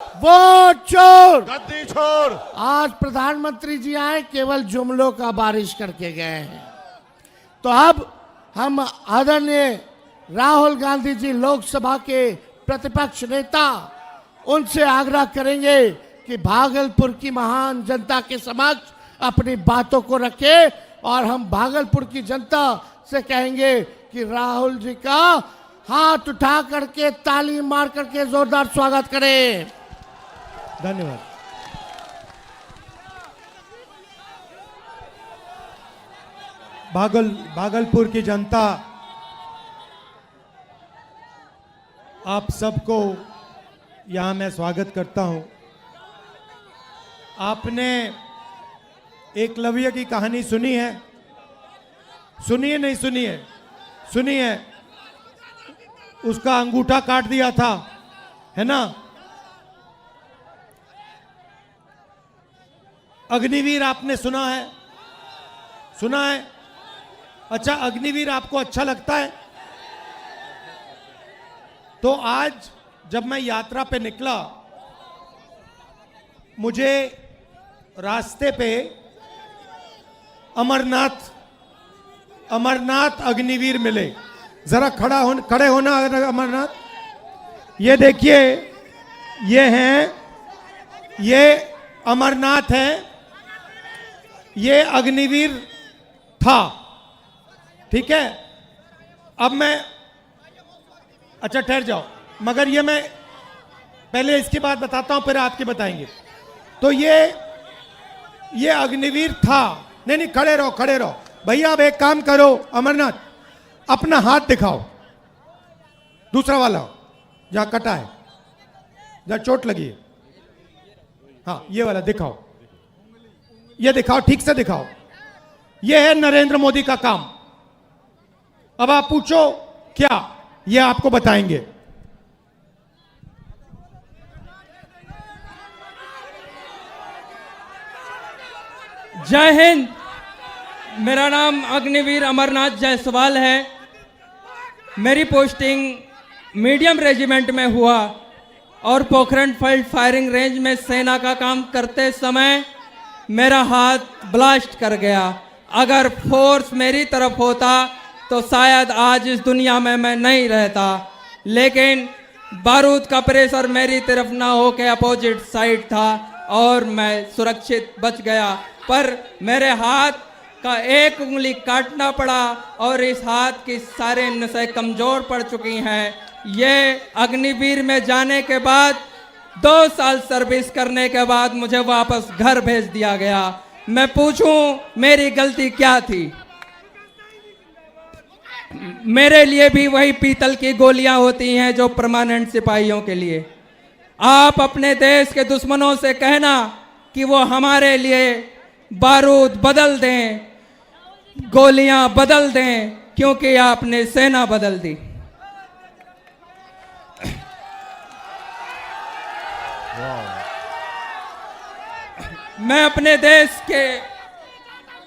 Vote चोर, गद्दी छोड़। आज प्रधानमंत्री जी आए केवल जुमलों का बारिश करके गए हैं। तो अब हम आदरणीय राहुल गांधी जी लोकसभा के प्रतिपक्ष नेता, उनसे आग्रह करेंगे कि भागलपुर की महान जनता के समक्ष अपनी बातों को रखें और हम भागलपुर की जनता से कहेंगे कि राहुल जी का हाथ उठा करके ताली मार करके जोरदार स्वागत करें। धन्यवाद। भागलपुर की जनता, आप सबको यहाँ मैं स्वागत करता हूँ। आपने एकलव्य की कहानी सुनी है? सुनी है नहीं सुनी है? सुनी है। उसका अंगूठा काट दिया था, है ना? अग्निवीर आपने सुना है? सुना है? अच्छा, अग्निवीर आपको अच्छा लगता है? तो आज जब मैं यात्रा पे निकला, मुझे रास्ते पे अमरनाथ अग्निवीर मिले। जरा खड़े होना अमरनाथ। ये देखिए, ये अमरनाथ है, ये अग्निवीर था, ठीक है। अब मैं, अच्छा ठहर जाओ, मगर ये मैं पहले इसकी बात बताता हूं, फिर आपके बताएंगे। तो ये अग्निवीर था। नहीं, खड़े रहो भैया। अब एक काम करो अमरनाथ, अपना हाथ दिखाओ, दूसरा वाला जहां कटा है, जहां चोट लगी है। हाँ, ये वाला दिखाओ, ये दिखाओ, ठीक से दिखाओ। ये है नरेंद्र मोदी का काम। अब आप पूछो क्या, ये आपको बताएंगे। जय हिंद। मेरा नाम अग्निवीर अमरनाथ जायसवाल है। मेरी पोस्टिंग मीडियम रेजिमेंट में हुआ और पोखरण फील्ड फायरिंग रेंज में सेना का काम करते समय मेरा हाथ ब्लास्ट कर गया। अगर फोर्स मेरी तरफ होता तो शायद आज इस दुनिया में मैं नहीं रहता, लेकिन बारूद का प्रेशर मेरी तरफ ना हो के अपोजिट साइड था और मैं सुरक्षित बच गया। पर मेरे हाथ का एक उंगली काटना पड़ा और इस हाथ की सारे नसें कमजोर पड़ चुकी हैं। ये अग्निवीर में जाने के बाद 2 साल सर्विस करने के बाद मुझे वापस घर भेज दिया गया। मैं पूछूं मेरी गलती क्या थी? मेरे लिए भी वही पीतल की गोलियां होती हैं जो परमानेंट सिपाहियों के लिए। आप अपने देश के दुश्मनों से कहना कि वो हमारे लिए बारूद बदल दें, गोलियां बदल दें, क्योंकि आपने सेना बदल दी। मैं अपने देश के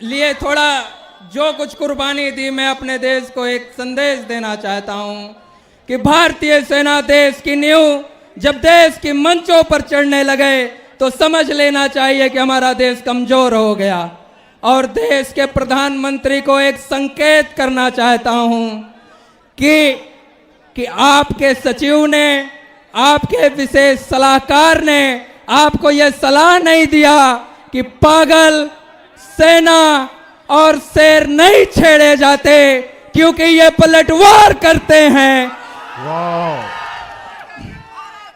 लिए थोड़ा जो कुछ कुर्बानी दी, मैं अपने देश को एक संदेश देना चाहता हूं कि भारतीय सेना देश की नींव जब देश की मंचों पर चढ़ने लगे तो समझ लेना चाहिए कि हमारा देश कमजोर हो गया। और देश के प्रधानमंत्री को एक संकेत करना चाहता हूं कि आपके सचिव ने, आपके विशेष सलाहकार ने आपको यह सलाह नहीं दिया कि पागल, सेना और शेर नहीं छेड़े जाते, क्योंकि ये पलटवार करते हैं।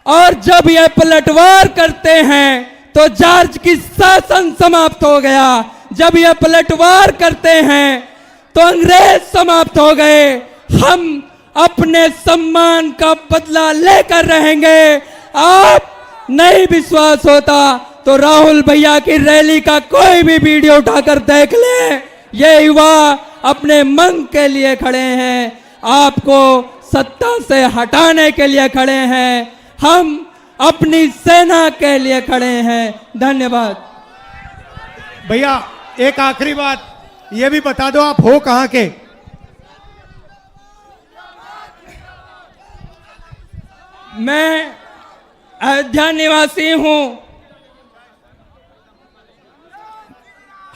और जब ये पलटवार करते हैं तो जॉर्ज की शासन समाप्त हो गया। जब ये पलटवार करते हैं तो अंग्रेज समाप्त हो गए। हम अपने सम्मान का बदला लेकर रहेंगे। आप नहीं विश्वास होता तो राहुल भैया की रैली का कोई भी वीडियो उठाकर देख ले। ये युवा अपने मन के लिए खड़े हैं, आपको सत्ता से हटाने के लिए खड़े हैं। हम अपनी सेना के लिए खड़े हैं। धन्यवाद। भैया एक आखिरी बात, ये भी बता दो आप हो कहां के? मैं अयोध्या निवासी हूं।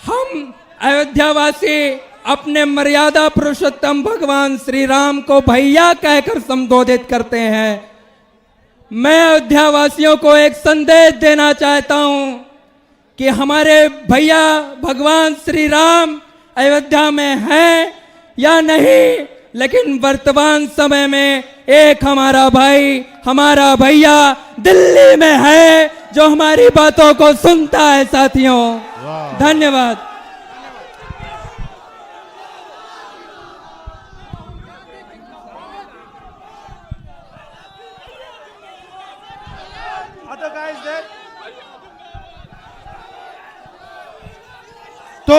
हम अयोध्यावासी अपने मर्यादा पुरुषोत्तम भगवान श्री राम को भैया कहकर संबोधित करते हैं। मैं अयोध्यावासियों को एक संदेश देना चाहता हूं कि हमारे भैया भगवान श्री राम अयोध्या में हैं या नहीं, लेकिन वर्तमान समय में एक हमारा भाई, हमारा भैया दिल्ली में है जो हमारी बातों को सुनता है। साथियों, धन्यवाद। तो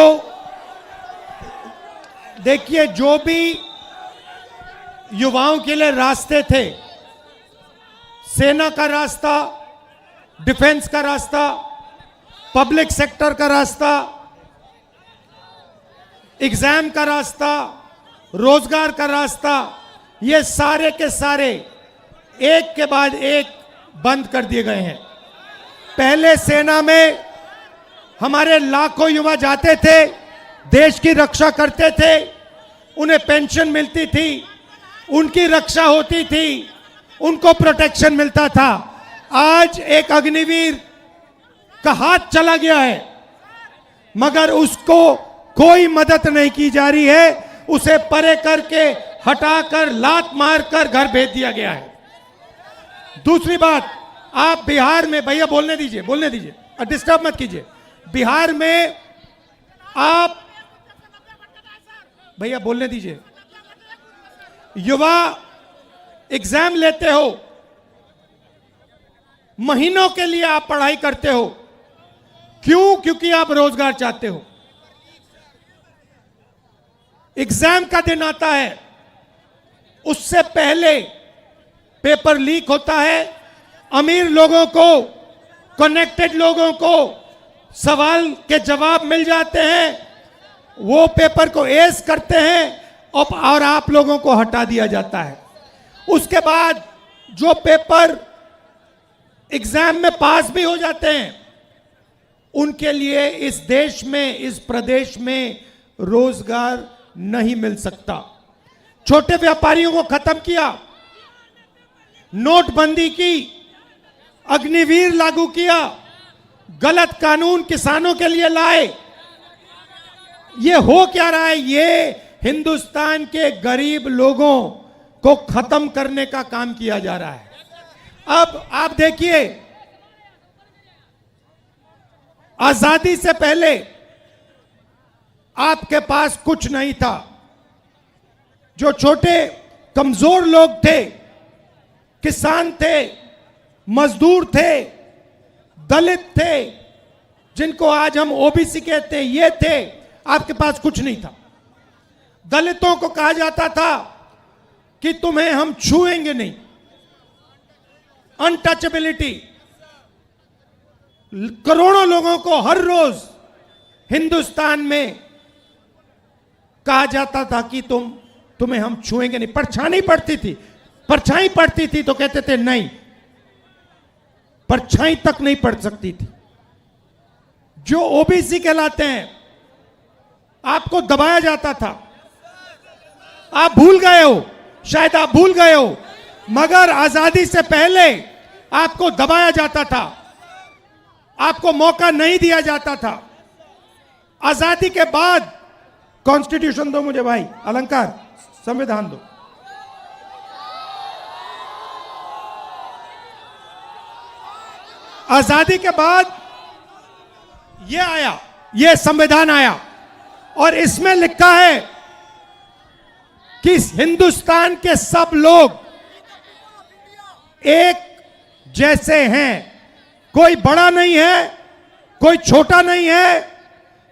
देखिए, जो भी युवाओं के लिए रास्ते थे, सेना का रास्ता, डिफेंस का रास्ता, पब्लिक सेक्टर का रास्ता, एग्जाम का रास्ता, रोजगार का रास्ता, ये सारे के सारे एक के बाद एक बंद कर दिए गए हैं। पहले सेना में हमारे लाखों युवा जाते थे, देश की रक्षा करते थे, उन्हें पेंशन मिलती थी, उनकी रक्षा होती थी, उनको प्रोटेक्शन मिलता था। आज एक अग्निवीर का हाथ चला गया है, मगर उसको कोई मदद नहीं की जा रही है। उसे परे करके हटाकर लात मारकर घर भेज दिया गया है। दूसरी बात, आप बिहार में, भैया बोलने दीजिए, बोलने दीजिए, डिस्टर्ब मत कीजिए। बिहार में आप, भैया बोलने दीजिए, युवा एग्जाम लेते हो, महीनों के लिए आप पढ़ाई करते हो। क्यों? क्योंकि आप रोजगार चाहते हो। एग्जाम का दिन आता है, उससे पहले पेपर लीक होता है, अमीर लोगों को, कनेक्टेड लोगों को सवाल के जवाब मिल जाते हैं, वो पेपर को एस करते हैं और आप लोगों को हटा दिया जाता है। उसके बाद जो पेपर एग्जाम में पास भी हो जाते हैं, उनके लिए इस देश में, इस प्रदेश में रोजगार नहीं मिल सकता। छोटे व्यापारियों को खत्म किया, नोटबंदी की, अग्निवीर लागू किया, गलत कानून किसानों के लिए लाए। ये हो क्या रहा है? ये हिंदुस्तान के गरीब लोगों को खत्म करने का काम किया जा रहा है। अब आप देखिए, आजादी से पहले आपके पास कुछ नहीं था। जो छोटे कमजोर लोग थे, किसान थे, मजदूर थे, दलित थे, जिनको आज हम ओबीसी कहते हैं, ये थे, आपके पास कुछ नहीं था। दलितों को कहा जाता था कि तुम्हें हम छुएंगे नहीं, अनटचेबिलिटी। करोड़ों लोगों को हर रोज हिंदुस्तान में कहा जाता था कि तुम्हें हम छुएंगे नहीं। परछाई पड़ती थी, परछाई पड़ती थी तो कहते थे नहीं, परछाई तक नहीं पड़ सकती थी। जो ओबीसी कहलाते हैं, आपको दबाया जाता था। आप भूल गए हो, शायद आप भूल गए हो, मगर आजादी से पहले आपको दबाया जाता था, आपको मौका नहीं दिया जाता था। आजादी के बाद, कॉन्स्टिट्यूशन दो मुझे भाई, अलंकार, संविधान दो। आजादी के बाद ये आया, ये संविधान आया, और इसमें लिखा है कि हिंदुस्तान के सब लोग एक जैसे हैं। कोई बड़ा नहीं है, कोई छोटा नहीं है,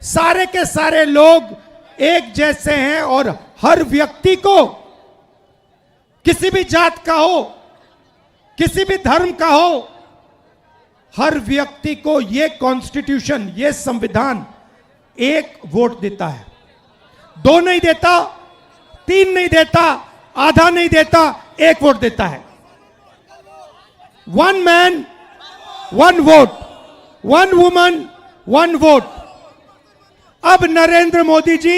सारे के सारे लोग एक जैसे हैं। और हर व्यक्ति को, किसी भी जात का हो, किसी भी धर्म का हो, हर व्यक्ति को ये कॉन्स्टिट्यूशन, ये संविधान एक वोट देता है। दो नहीं देता, तीन नहीं देता, आधा नहीं देता, एक वोट देता है। One man one vote, one woman one vote. अब नरेंद्र मोदी जी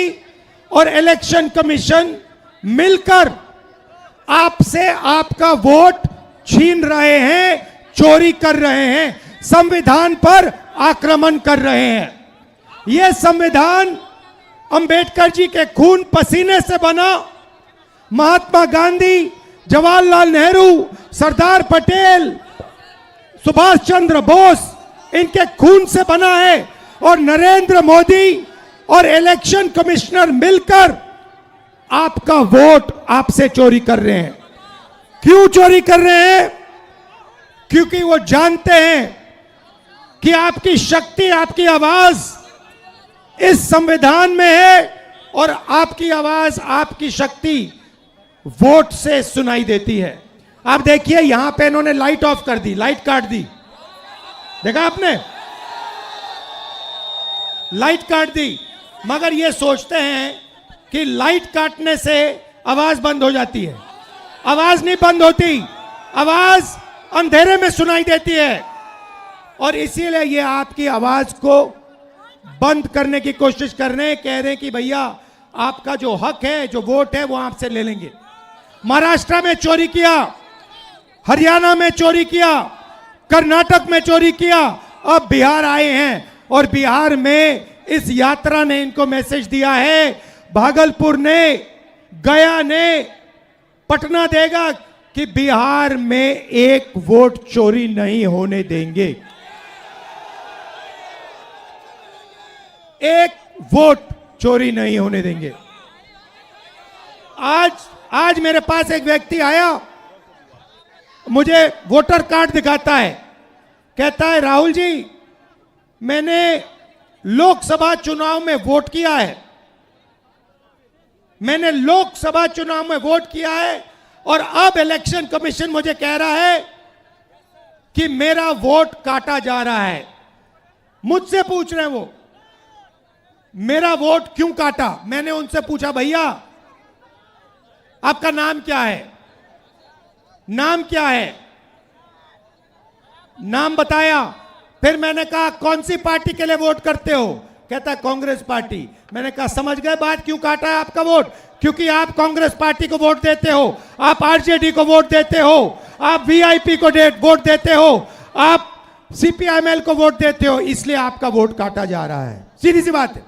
और इलेक्शन कमीशन मिलकर आपसे आपका वोट छीन रहे हैं, चोरी कर रहे हैं, संविधान पर आक्रमण कर रहे हैं। यह संविधान अंबेडकर जी के खून पसीने से बना, महात्मा गांधी, जवाहरलाल नेहरू, सरदार पटेल, सुभाष चंद्र बोस, इनके खून से बना है। और नरेंद्र मोदी और इलेक्शन कमिश्नर मिलकर आपका वोट आपसे चोरी कर रहे हैं। क्यों चोरी कर रहे हैं? क्योंकि वो जानते हैं कि आपकी शक्ति, आपकी आवाज इस संविधान में है और आपकी आवाज, आपकी शक्ति वोट से सुनाई देती है। आप देखिए यहां पे इन्होंने लाइट ऑफ कर दी, लाइट काट दी, देखा आपने? लाइट काट दी, मगर ये सोचते हैं कि लाइट काटने से आवाज बंद हो जाती है। आवाज नहीं बंद होती, आवाज अंधेरे में सुनाई देती है। और इसीलिए ये आपकी आवाज को बंद करने की कोशिश कर रहे हैं, कह रहे हैं कि भैया आपका जो हक है, जो वोट है, वो आपसे ले लेंगे। महाराष्ट्र में चोरी किया, हरियाणा में चोरी किया, कर्नाटक में चोरी किया, अब बिहार आए हैं और बिहार में इस यात्रा ने इनको मैसेज दिया है, भागलपुर ने, गया ने, पटना देगा कि बिहार में एक वोट चोरी नहीं होने देंगे। एक वोट चोरी नहीं होने देंगे। आज मेरे पास एक व्यक्ति आया, मुझे वोटर कार्ड दिखाता है, कहता है राहुल जी मैंने लोकसभा चुनाव में वोट किया है, मैंने लोकसभा चुनाव में वोट किया है और अब इलेक्शन कमीशन मुझे कह रहा है कि मेरा वोट काटा जा रहा है। मुझसे पूछ रहे हैं वो मेरा वोट क्यों काटा। मैंने उनसे पूछा भैया आपका नाम क्या है, नाम क्या है, नाम बताया। फिर मैंने कहा कौन सी पार्टी के लिए वोट करते हो, कहता है कांग्रेस पार्टी। मैंने कहा समझ गए बात, क्यों काटा है आपका वोट? क्योंकि आप कांग्रेस पार्टी को वोट देते हो, आप आरजेडी को वोट देते हो, आप वीआईपी को वोट देते हो, आप सीपीआईएमएल को वोट देते हो, इसलिए आपका वोट काटा जा रहा है। सीधी सी बात है।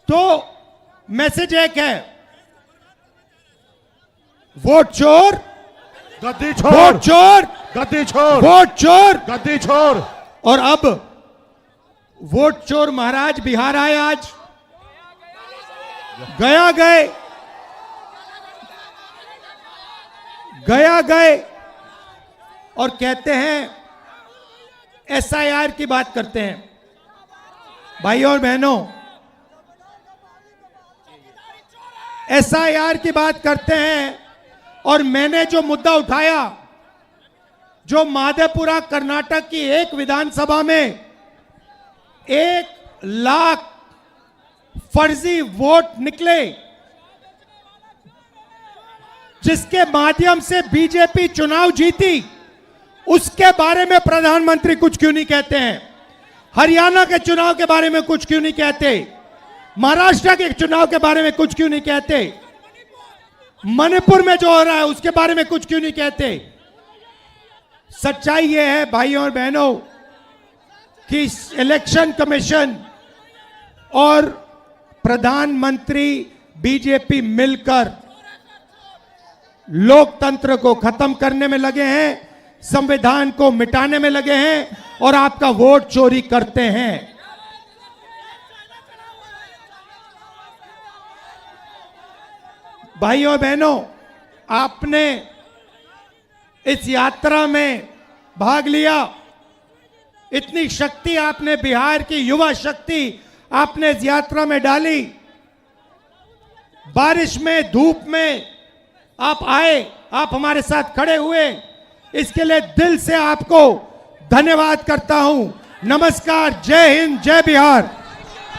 तो मैसेज एक है, वोट चोर गद्दी छोड़, वोट चोर गद्दी छोड़, वोट चोर गद्दी छोड़। और अब वोट चोर महाराज बिहार आए, आज गया गए, गया गए और कहते हैं एसआईआर की बात करते हैं। भाइयों और बहनों, एसआईआर की बात करते हैं और मैंने जो मुद्दा उठाया, जो माधेपुरा कर्नाटक की एक विधानसभा में 1 लाख फर्जी वोट निकले, जिसके माध्यम से बीजेपी चुनाव जीती, उसके बारे में प्रधानमंत्री कुछ क्यों नहीं कहते हैं? हरियाणा के चुनाव के बारे में कुछ क्यों नहीं कहते? महाराष्ट्र के चुनाव के बारे में कुछ क्यों नहीं कहते? मणिपुर में जो हो रहा है उसके बारे में कुछ क्यों नहीं कहते? सच्चाई यह है भाइयों और बहनों कि इलेक्शन कमीशन और प्रधानमंत्री बीजेपी मिलकर लोकतंत्र को खत्म करने में लगे हैं, संविधान को मिटाने में लगे हैं और आपका वोट चोरी करते हैं। भाइयों और बहनों, आपने इस यात्रा में भाग लिया, इतनी शक्ति आपने, बिहार की युवा शक्ति आपने इस यात्रा में डाली। बारिश में, धूप में आप आए, आप हमारे साथ खड़े हुए, इसके लिए दिल से आपको धन्यवाद करता हूं। नमस्कार, जय हिंद, जय बिहार।